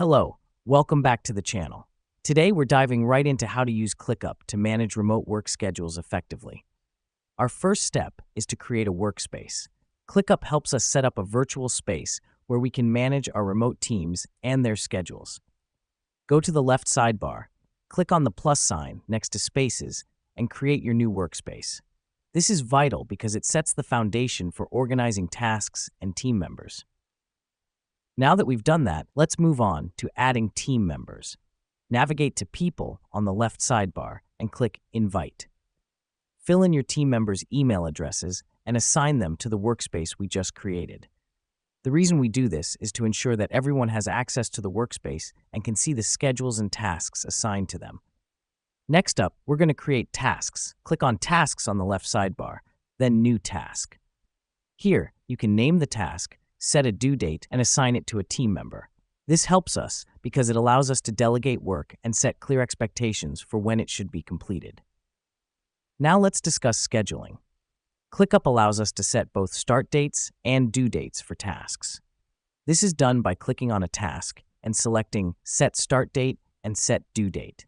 Hello, welcome back to the channel. Today we're diving right into how to use ClickUp to manage remote work schedules effectively. Our first step is to create a workspace. ClickUp helps us set up a virtual space where we can manage our remote teams and their schedules. Go to the left sidebar, click on the plus sign next to Spaces, and create your new workspace. This is vital because it sets the foundation for organizing tasks and team members. Now that we've done that, let's move on to adding team members. Navigate to People on the left sidebar and click Invite. Fill in your team members' email addresses and assign them to the workspace we just created. The reason we do this is to ensure that everyone has access to the workspace and can see the schedules and tasks assigned to them. Next up, we're going to create tasks. Click on Tasks on the left sidebar, then New Task. Here, you can name the task, set a due date, and assign it to a team member. This helps us because it allows us to delegate work and set clear expectations for when it should be completed. Now let's discuss scheduling. ClickUp allows us to set both start dates and due dates for tasks. This is done by clicking on a task and selecting Set Start Date and Set Due Date.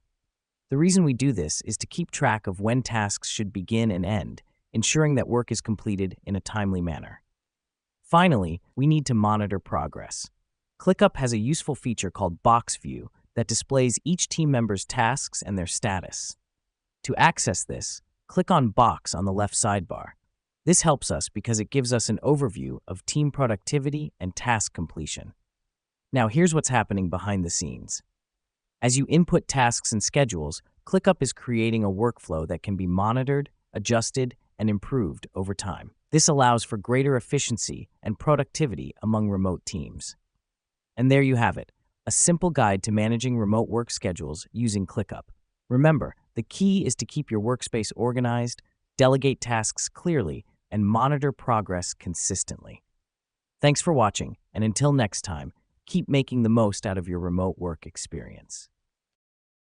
The reason we do this is to keep track of when tasks should begin and end, ensuring that work is completed in a timely manner. Finally, we need to monitor progress. ClickUp has a useful feature called Box View that displays each team member's tasks and their status. To access this, click on Box on the left sidebar. This helps us because it gives us an overview of team productivity and task completion. Now here's what's happening behind the scenes. As you input tasks and schedules, ClickUp is creating a workflow that can be monitored, adjusted, and improved over time. This allows for greater efficiency and productivity among remote teams. And there you have it, a simple guide to managing remote work schedules using ClickUp. Remember, the key is to keep your workspace organized, delegate tasks clearly, and monitor progress consistently. Thanks for watching, and until next time, keep making the most out of your remote work experience.